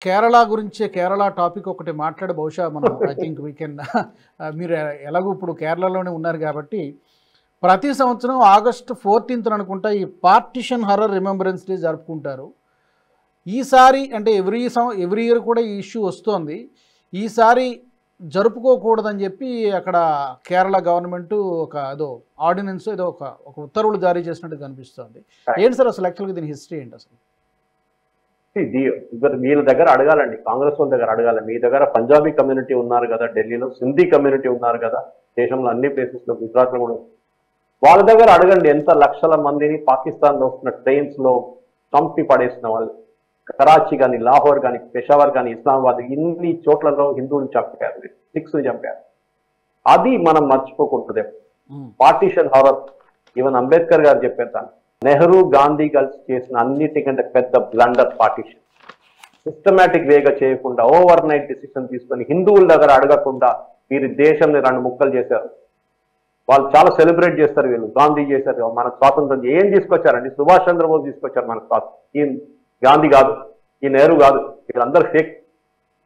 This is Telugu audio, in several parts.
కేరళ గురించే కేరళ టాపిక్ ఒకటి మాట్లాడి బహుశా మనం ఐ థింక్ వీ కెన్ మీరు ఎలాగో ఇప్పుడు కేరళలోనే ఉన్నారు కాబట్టి ప్రతి సంవత్సరం ఆగస్టు 14th అనుకుంటా ఈ పార్టిషన్ హర్రర్ రిమెంబరెన్స్ డే జరుపుకుంటారు. ఈసారి అంటే ఎవ్రీ ఇయర్ కూడా ఈ ఇష్యూ వస్తోంది. ఈసారి జరుపుకోకూడదని చెప్పి అక్కడ కేరళ గవర్నమెంట్ ఒక ఏదో ఆర్డినెన్స్ ఏదో ఒక ఉత్తర్వులు జారీ చేసినట్టు కనిపిస్తోంది. ఏంటి సార్ అసలు యాక్చువల్గా దీని హిస్టరీ ఏంటి అసలు? వీళ్ళ దగ్గర అడగాలండి, కాంగ్రెస్ వాళ్ళ దగ్గర అడగాలి. మీ దగ్గర పంజాబీ కమ్యూనిటీ ఉన్నారు కదా ఢిల్లీలో, సింధీ కమ్యూనిటీ ఉన్నారు కదా దేశంలో అన్ని ప్లేసెస్లో, గుజరాత్లో కూడా. వాళ్ళ దగ్గర అడగండి ఎంత లక్షల మందిని పాకిస్తాన్లో వస్తున్న ట్రైన్స్లో చంపి పడేసిన వాళ్ళు. కరాచీ కానీ, లాహోర్ కానీ, పెషావర్ కానీ, ఇస్లామాబాద్ ఇన్ని చోట్లలో హిందువులు చంపారు, సిక్స్ని చంపారు. అది మనం మర్చిపోకూడదు. పార్టీషన్ హారర్ ఈవెన్ అంబేద్కర్ గారు చెప్పారు, నెహ్రూ గాంధీ కలిసి చేసిన అన్నిటికంటే పెద్ద బ్లండర్ పార్టీషన్. సిస్టమేటిక్ వేగా చేయకుండా ఓవర్ నైట్ డిసిషన్ తీసుకొని హిందువుల దగ్గర అడగకుండా వీరి దేశంని 2 ముక్కలు చేశారు. వాళ్ళు చాలా సెలబ్రేట్ చేస్తారు. వీళ్ళు గాంధీ చేశారు, మనకు స్వాతంత్రం ఏం తీసుకొచ్చారండి? సుభాష్ చంద్రబోస్ తీసుకొచ్చారు మనకు స్వాతంత్రం. ఈ గాంధీ కాదు, ఈ నెహ్రూ కాదు, వీళ్ళందరూ ఫేక్.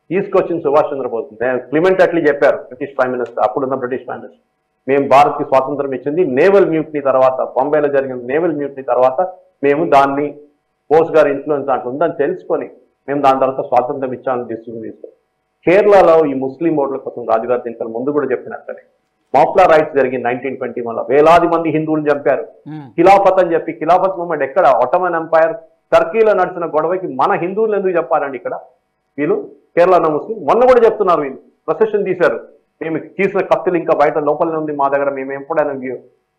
తీసుకొచ్చింది సుభాష్ చంద్రబోస్. క్లిమెంట్ అట్లీ చెప్పారు, బ్రిటిష్ ప్రైమ్ మినిస్టర్, అప్పుడున్న బ్రిటిష్ ప్రైమ్ మినిస్టర్, మేము భారత్కి స్వాతంత్రం ఇచ్చింది నేవల్ మ్యూట్నీ తర్వాత, బాంబేలో జరిగిన నేవల్ మ్యూట్నీ తర్వాత మేము దాన్ని బోస్ గారి ఇన్ఫ్లుయెన్స్ దాంట్లో ఉందని తెలుసుకొని మేము దాని తర్వాత స్వాతంత్రం ఇచ్చామని తీసుకుని. కేరళలో ఈ ముస్లిం ఓట్ల కోసం రాజుగారు దీనికి ముందు కూడా చెప్పినట్లనే మాప్లా రైట్స్ జరిగింది 1921లో. వేలాది మంది హిందువులు చంపారు. ఖిలాఫత్ అని చెప్పి, ఖిలాఫత్ మూమెంట్ ఎక్కడ? ఒట్టమన్ ఎంపైర్ టర్కీలో నడిచిన గొడవకి మన హిందువులు ఎందుకు చెప్పారండి ఇక్కడ? వీళ్ళు కేరళలో ముస్లిం మొన్న కూడా చెప్తున్నారు, వీళ్ళు ప్రొసెషన్ తీశారు, మేము తీసిన కత్తులు ఇంకా బయట లోపలనే ఉంది మా దగ్గర, మేము ఎప్పుడైనా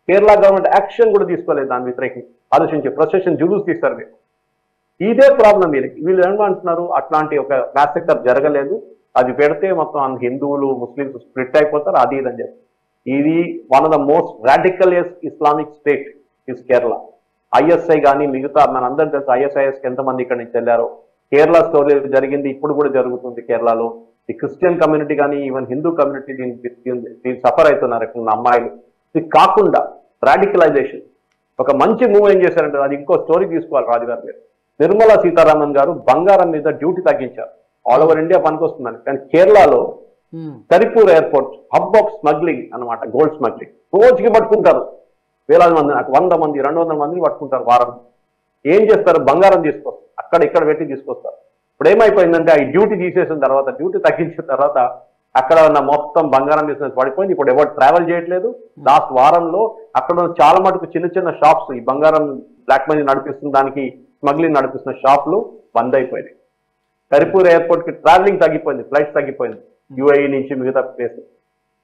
కేరళ గవర్నమెంట్ యాక్షన్ కూడా తీసుకోలేదు దాని వ్యతిరేకంగా ఆలోచించి ప్రొసెషన్ జులూస్ తీస్తారు. మీరు ఇదే ప్రాబ్లం వీళ్ళు ఏమంటున్నారు, అట్లాంటి ఒక మ్యాసెక్టర్ జరగలేదు, అది పెడితే మొత్తం హిందువులు ముస్లింస్ స్ప్లిట్ అయిపోతారు, అది ఇదని చెప్పి. ఇది one of the most radical Islamic state is Kerala. ISI కానీ మిగతా మనందరం తెలుసు ఐఎస్ఐఎస్కి ఎంతమంది ఇక్కడ నుంచి వెళ్ళారో. కేరళ స్టోరీ జరిగింది, ఇప్పుడు కూడా జరుగుతుంది కేరళలో. ఈ క్రిస్టియన్ కమ్యూనిటీ కానీ ఈవెన్ హిందూ కమ్యూనిటీ దీన్ని సఫర్ అవుతున్నారు ఇక్కడ అమ్మాయిలు. ఇది కాకుండా రాడికలైజేషన్ ఒక మంచి మూవ్ ఏం చేశారంటే, అది ఇంకో స్టోరీ తీసుకోవాలి రాజుగారి మీద. నిర్మలా సీతారామన్ గారు బంగారం మీద డ్యూటీ తగ్గించారు. ఆల్ ఓవర్ ఇండియా పనికొస్తుందని. కానీ కేరళలో Karipur airport hub of smuggling అనమాట, గోల్డ్ స్మగ్లింగ్. రోజుకి పట్టుకుంటారు వేలాది మంది, 100 మంది 200 మందిని పట్టుకుంటారు వారం. ఏం చేస్తారు? బంగారం తీసుకొస్తారు, అక్కడ ఇక్కడ పెట్టి తీసుకొస్తారు. ఇప్పుడు ఏమైపోయిందంటే ఈ డ్యూటీ తీసేసిన తర్వాత, డ్యూటీ తగ్గించిన తర్వాత అక్కడ ఉన్న మొత్తం బంగారం బిజినెస్ పడిపోయింది. ఇప్పుడు ఎవరు ట్రావెల్ చేయట్లేదు. లాస్ట్ వారంలో అక్కడ చాలా మటుకు చిన్న చిన్న షాప్స్, ఈ బంగారం బ్లాక్ మనీ నడిపిస్తున్న దానికి స్మగ్లింగ్ నడిపిస్తున్న షాపులు బంద్ అయిపోయినాయి. కరిపూర్ ఎయిర్పోర్ట్ కి ట్రావెలింగ్ తగ్గిపోయింది, ఫ్లైట్స్ తగ్గిపోయింది యూఏఈ నుంచి మిగతా place.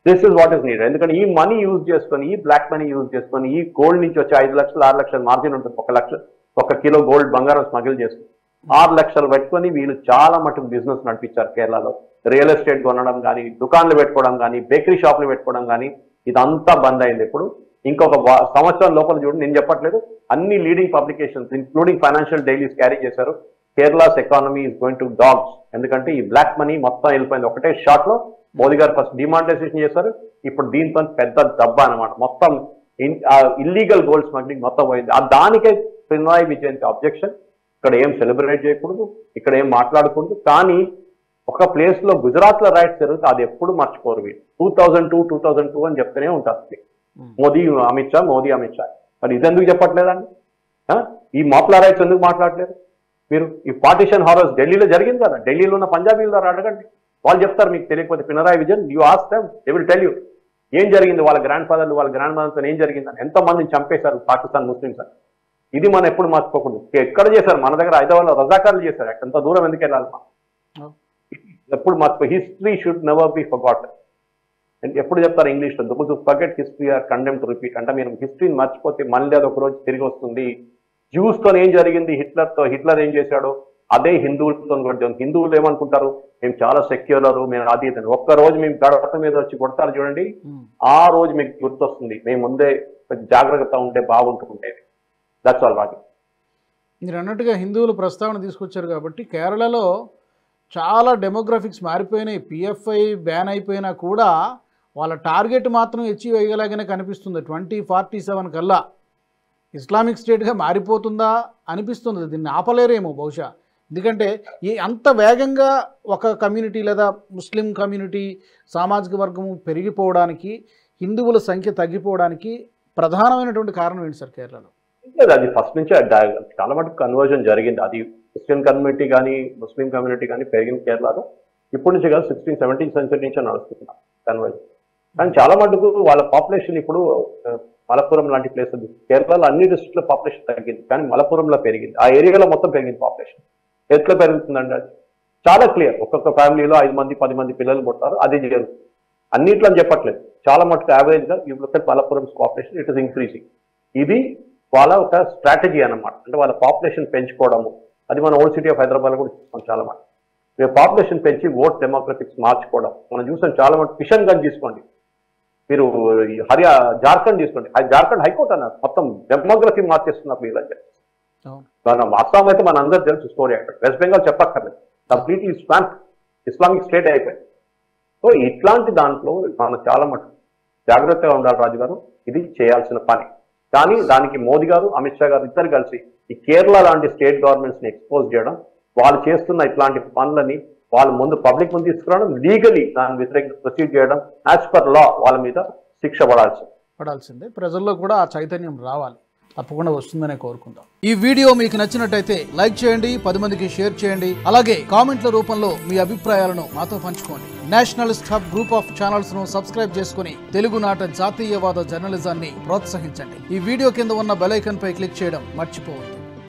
This is what is need. ఎందుకంటే ఈ మనీ యూజ్ చేసుకొని, ఈ బ్లాక్ మనీ యూజ్ చేసుకొని, ఈ గోల్డ్ నుంచి వచ్చే 5 లక్షలు 6 లక్షల మార్జిన్ ఉంటుంది. 1 కిలో గోల్డ్ బంగారం స్మగిల్ చేసుకుని 6 లక్షలు పెట్టుకొని వీళ్ళు చాలా మటుకు బిజినెస్ నడిపించారు కేరళలో. రియల్ ఎస్టేట్ కొనడం కానీ, దుకాన్లు పెట్టుకోవడం కానీ, బేకరీ షాపులు పెట్టుకోవడం కానీ, ఇదంతా బంద్ అయింది. ఇప్పుడు ఇంకొక సంవత్సరం లోపల చూడండి, నేను చెప్పట్లేదు, అన్ని leading publications including financial dailies carry చేశారు. Kerala's economy is going to dogs. ఎందుకంటే ఈ బ్లాక్ మనీ మొత్తం వెళ్ళిపోయింది. ఒకటే షాట్ లో మోదీ గారు ఫస్ట్ డిమానిటైజేషన్ చేశారు, ఇప్పుడు దీంతో పెద్ద దెబ్బ అనమాట. మొత్తం ఇల్లీగల్ గోల్డ్ స్మగ్లింగ్ మొత్తం పోయింది. దానికే పినరాయి విజయన్ అబ్జెక్షన్. ఇక్కడ ఏం సెలబ్రేట్ చేయకూడదు, ఇక్కడ ఏం మాట్లాడకూడదు. కానీ ఒక ప్లేస్ లో గుజరాత్ లో రైట్స్ జరుగుతుంది, అది ఎప్పుడు మర్చిపోరు వీళ్ళు. 2002 అని చెప్తూనే ఉంటారు మోదీ అమిత్ షా, మోదీ అమిత్ షా. మరి ఇదెందుకు చెప్పట్లేదండి? ఈ మాప్లా రైట్స్ ఎందుకు మాట్లాడలేదు మీరు? ఈ పార్టిషన్ హారర్స్ ఢిల్లీలో జరిగింది కదా, ఢిల్లీలో ఉన్న పంజాబీల ద్వారా అడగండి, వాళ్ళు చెప్తారు. మీకు తెలియకపోతే Pinarayi Vijayan, you ask them, they will tell you ఏం జరిగింది, వాళ్ళ గ్రాండ్ ఫాదర్లు వాళ్ళ గ్రాండ్ మదర్తో ఏం జరిగిందని. ఎంతమందిని చంపేశారు పాకిస్తాన్ ముస్లిమ్స్ అని. ఇది మనం ఎప్పుడు మర్చిపోకూడదు. ఎక్కడ చేశారు? మన దగ్గర హైదరాబాద్లో రజాకార్లు చేశారు. ఎంత దూరం ఎందుకు వెళ్ళాలి? ఎప్పుడు మర్చిపో. History should never be forgotten. ఎప్పుడు చెప్తారు ఇంగ్లీష్లో, those who forget history or condemned to repeat. అంటే మీరు హిస్టరీని మర్చిపోతే మళ్ళీ అది ఒక రోజు తిరిగి వస్తుంది. జ్యూస్తో ఏం జరిగింది, హిట్లర్ ఏం చేశాడో అదే హిందువులతో కూడా. హిందువులు ఏమనుకుంటారు, మేము చాలా సెక్యులర్, మేము అది ఇదని. ఒక్కరోజు మేము గడప మీద వచ్చి కొడతారు చూడండి, ఆ రోజు మీకు గుర్తొస్తుంది మేము ముందే జాగ్రత్తగా ఉంటే బాగుంటుండేది. దట్స్ ఆల్ రాజు. మీరు అన్నట్టుగా హిందువులు ప్రస్తావన తీసుకొచ్చారు కాబట్టి కేరళలో చాలా డెమోగ్రఫిక్స్ మారిపోయినాయి. పిఎఫ్ఐ బ్యాన్ అయిపోయినా కూడా వాళ్ళ టార్గెట్ మాత్రం అచీవ్ అయ్యేలాగానే కనిపిస్తుంది. 2047 కల్లా ఇస్లామిక్ స్టేట్గా మారిపోతుందా అనిపిస్తుంది. దీన్ని ఆపలేరేమో బహుశా. ఎందుకంటే అంత వేగంగా ఒక కమ్యూనిటీ లేదా ముస్లిం కమ్యూనిటీ సామాజిక వర్గము పెరిగిపోవడానికి, హిందువుల సంఖ్య తగ్గిపోవడానికి ప్రధానమైనటువంటి కారణం ఏంటి సార్ కేరళలో? లేదు, అది ఫస్ట్ నుంచి చాలా మటుకు కన్వర్జన్ జరిగింది. అది క్రిస్టియన్ కమ్యూనిటీ కానీ ముస్లిం కమ్యూనిటీ కానీ పెరిగిన కేరళలో ఇప్పటి నుంచి కాదు, 16th, 17th సెంచరీ నుంచే నడుస్తుంది కన్వర్జన్. కానీ చాలా మటుకు వాళ్ళ పాపులేషన్ ఇప్పుడు మలపురం లాంటి ప్లేస్, కేరళలో అన్ని డిస్ట్రిక్ట్లో పాపులేషన్ తగ్గింది, కానీ మలపురంలో పెరిగింది. ఆ ఏరియాలో మొత్తం పెరిగింది పాపులేషన్. ఎట్లా పెరుగుతుందండి? అది చాలా క్లియర్. ఒక్కొక్క ఫ్యామిలీలో 5 మంది 10 మంది పిల్లలు పుడతారు, అది జరుగుతుంది. అన్నిట్లో అని చెప్పట్లేదు, చాలా మటుకు యావరేజ్గా ఇప్పుడు Malappuram population it is increasing. ఇది వాళ్ళ ఒక స్ట్రాటజీ అన్నమాట. అంటే వాళ్ళ పాపులేషన్ పెంచుకోవడము, అది మన ఓల్డ్ సిటీ ఆఫ్ హైదరాబాద్ కూడా చూస్తాం చాలా మటుకు. పాపులేషన్ పెంచి ఓట్ డెమోక్రటిక్స్ మార్చుకోవడం మనం చూసాం చాలా మటుకు. కిషన్గంజ్ తీసుకోండి, మీరు జార్ఖండ్ తీసుకోండి, జార్ఖండ్ హైకోర్టు అన్నారు మొత్తం డెమోగ్రఫీ మార్చేస్తున్నప్పుడు ఇలా చెప్పి. అస్సాం అయితే మన అందరూ తెలుసు స్టోరీ. అక్కడ వెస్ట్ బెంగాల్ చెప్పక్కర్లేదు, కంప్లీట్లీ ఇస్లామిక్ స్టేట్ అయిపోయింది. సో ఇట్లాంటి దాంట్లో మనం చాలా మటుకు జాగ్రత్తగా ఉండాలి రాజు గారు, ఇది చేయాల్సిన పని. కానీ దానికి మోదీ గారు అమిత్ షా గారు ఇద్దరు కలిసి ఈ కేరళ లాంటి స్టేట్ గవర్నమెంట్స్ ని ఎక్స్పోజ్ చేయడం, వాళ్ళు చేస్తున్న ఇట్లాంటి పనులని వాళ్ళ ముందు పబ్లిక్ ముందు తీసుకురావడం, లీగలీ దాని వ్యతిరేకంగా ప్రొసీడ్ చేయడం, యాజ్ పర్ లా వాళ్ళ మీద శిక్ష పడాల్సిందే. ప్రజల్లో కూడా ఆ చైతన్యం రావాలి, తప్పకుండా వస్తుందనే కోరుకుందాం. ఈ వీడియో మీకు నచ్చినట్టయితే లైక్ చేయండి, 10 మందికి షేర్ చేయండి, అలాగే కామెంట్ల రూపంలో మీ అభిప్రాయాలను మాతో పంచుకోండి. Nationalist hub group of channels ను సబ్స్క్రైబ్ చేసుకుని తెలుగునాట జాతీయవాద జర్నలిజాన్ని ప్రోత్సహించండి. ఈ వీడియో కింద ఉన్న బెల్ ఐకాన్ పై క్లిక్ చేయడం మర్చిపోవద్దు.